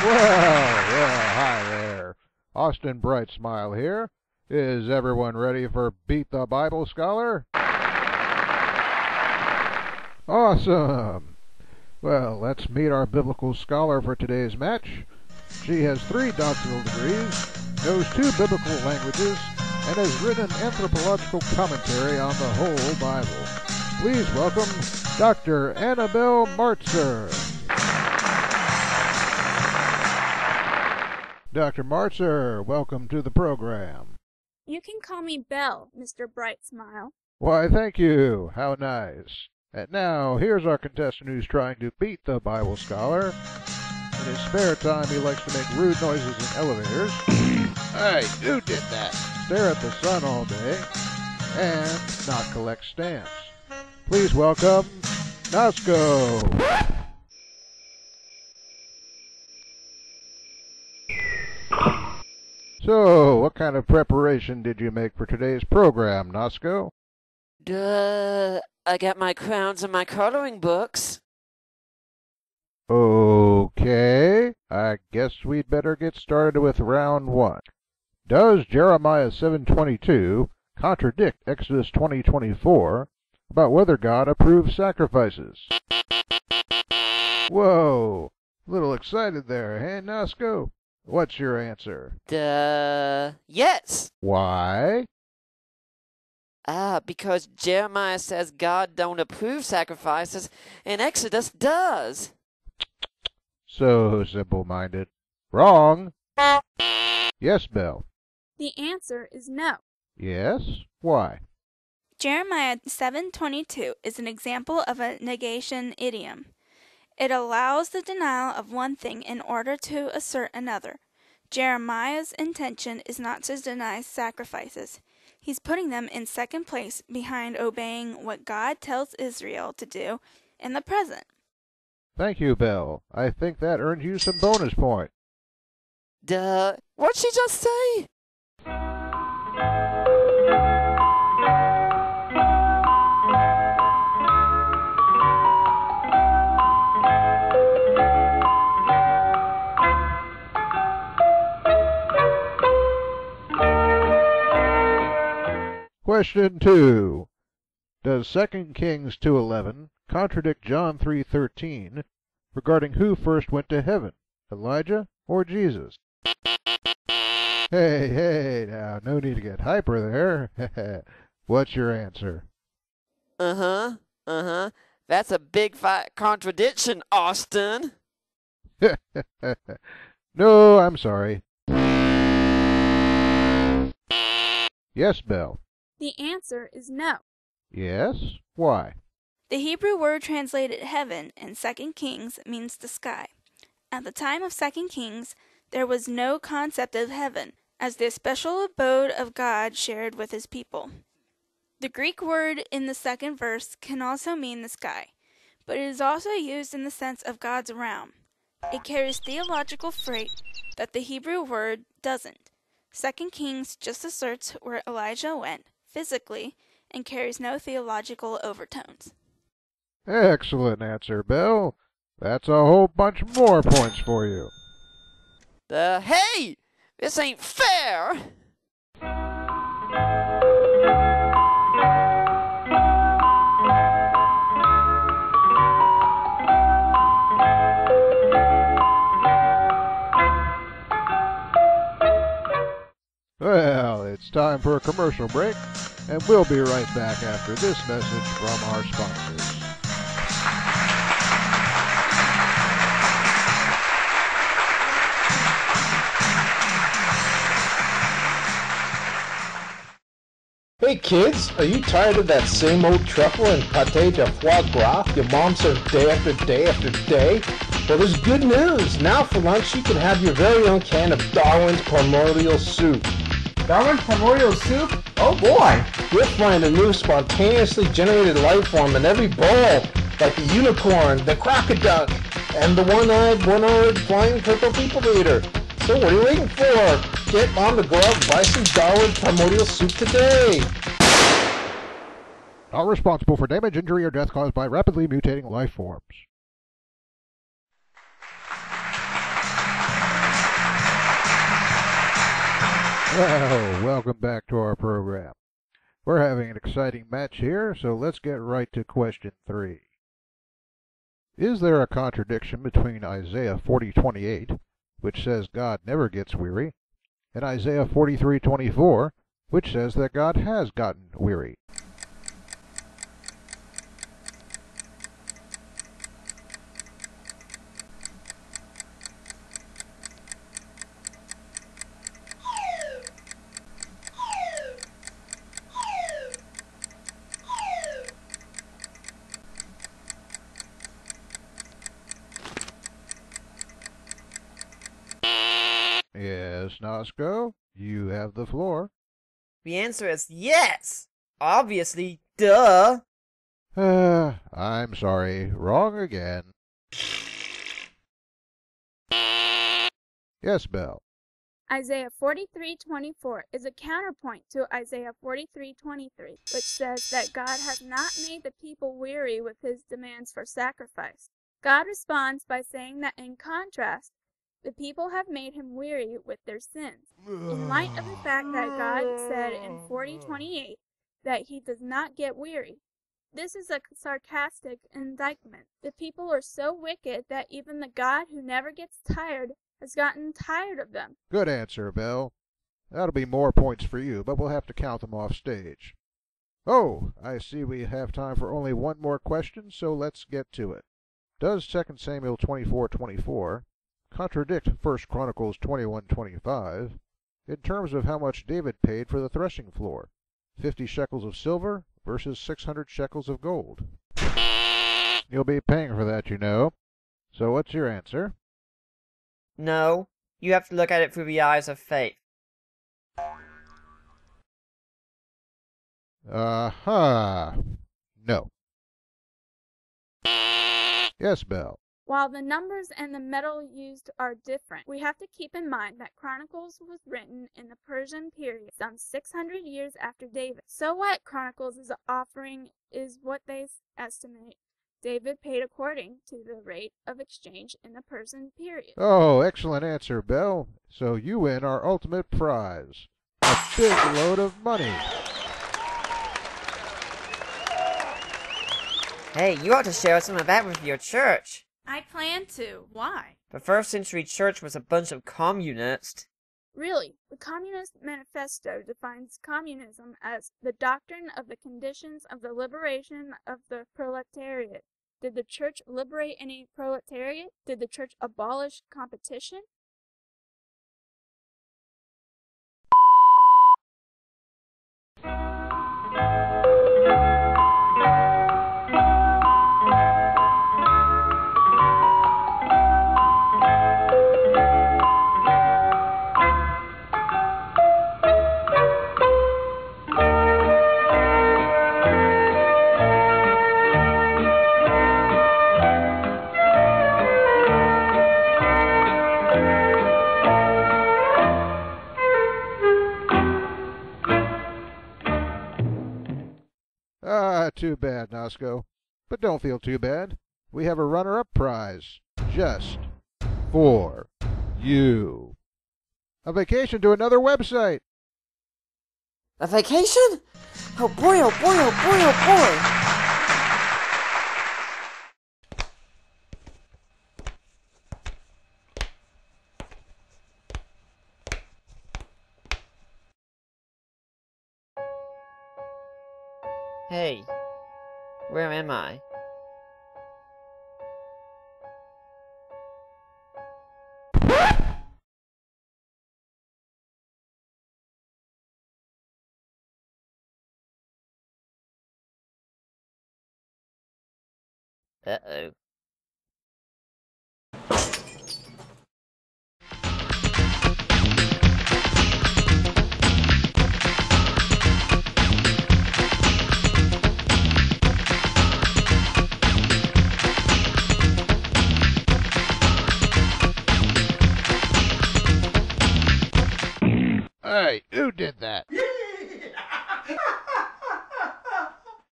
Hi there. Austin Brightsmile here. Is everyone ready for Beat the Bible Scholar? Awesome. Well, let's meet our biblical scholar for today's match. She has 3 doctoral degrees, knows 2 biblical languages, and has written an anthropological commentary on the whole Bible. Please welcome Dr. Annabelle Martzer. Dr. Martzer, welcome to the program. You can call me Belle, Mr. Brightsmile. Why, thank you. How nice. And now, here's our contestant who's trying to beat the Bible scholar. In his spare time, he likes to make rude noises in elevators. Hey, who did that? Stare at the sun all day. And not collect stamps. Please welcome Nosko. So, what kind of preparation did you make for today's program, Nosko? I got my crowns and my coloring books. Okay, I guess we'd better get started with round 1. Does Jeremiah 7:22 contradict Exodus 20:24 about whether God approves sacrifices? Whoa, a little excited there, hey, Nosko? What's your answer? Yes. Why? Because Jeremiah says God don't approve sacrifices, and Exodus does. So simple-minded. Wrong. Yes, Belle. The answer is no. Yes? Why? Jeremiah 7:22 is an example of a negation idiom. It allows the denial of one thing in order to assert another. Jeremiah's intention is not to deny sacrifices. He's putting them in second place behind obeying what God tells Israel to do in the present. Thank you, Belle. I think that earned you some bonus points. What'd she just say? Question 2. Does 2 Kings 2:11 contradict John 3:13 regarding who first went to heaven, Elijah or Jesus? Hey, now, no need to get hyper there. What's your answer? That's a big fat contradiction, Austin. No, I'm sorry. Yes, Belle. The answer is no. Yes? Why? The Hebrew word translated heaven in 2 Kings means the sky. At the time of 2 Kings, there was no concept of heaven as the special abode of God shared with his people. The Greek word in the second verse can also mean the sky, but it is also used in the sense of God's realm. It carries theological freight that the Hebrew word doesn't. 2 Kings just asserts where Elijah went physically and carries no theological overtones. Excellent answer, Belle. That's a whole bunch more points for you. Hey! This ain't fair! Well, it's time for a commercial break, and we'll be right back after this message from our sponsors. Hey kids, are you tired of that same old truffle and pâté de foie gras your mom serves day after day after day? Well, there's good news. Now for lunch you can have your very own can of Darwin's Primordial Soup. Darwin's Primordial Soup? Oh boy! You'll find a new spontaneously generated life form in every bowl, like the unicorn, the crocodile, and the one-eyed flying purple people eater. So what are you waiting for? Get on the glove, buy some Darwin's Primordial Soup today! Not responsible for damage, injury, or death caused by rapidly mutating life forms. Well, welcome back to our program. We're having an exciting match here, so let's get right to question 3. Is there a contradiction between Isaiah 40:28, which says God never gets weary, and Isaiah 43:24, which says that God has gotten weary? Yes, Nosko, you have the floor. The answer is yes! Obviously, duh! I'm sorry, wrong again. Yes, Belle. Isaiah 43:24 is a counterpoint to Isaiah 43:23, which says that God has not made the people weary with his demands for sacrifice. God responds by saying that in contrast, the people have made him weary with their sins. In light of the fact that God said in 40:28 that he does not get weary, this is a sarcastic indictment. The people are so wicked that even the God who never gets tired has gotten tired of them. Good answer, Belle. That'll be more points for you, but we'll have to count them off stage. Oh, I see we have time for only one more question, so let's get to it. Does 2 Samuel 24:24 contradict 1 Chronicles 21:25 in terms of how much David paid for the threshing floor? 50 shekels of silver versus 600 shekels of gold. You'll be paying for that, you know. So what's your answer? No, you have to look at it through the eyes of faith. No. Yes, Belle. While the numbers and the metal used are different, we have to keep in mind that Chronicles was written in the Persian period, some 600 years after David. So what Chronicles is offering is what they estimate David paid according to the rate of exchange in the Persian period. Oh, excellent answer, Belle. So you win our ultimate prize, a big load of money. Hey, you ought to share some of that with your church. I plan to. Why? The first century church was a bunch of communists. Really, the Communist Manifesto defines communism as the doctrine of the conditions of the liberation of the proletariat. Did the church liberate any proletariat? Did the church abolish competition? Too bad, Nosko. But don't feel too bad. We have a runner-up prize just for you. A vacation to another website. A vacation? Oh boy, oh boy, oh boy, oh boy! Hey, where am I? Uh-oh.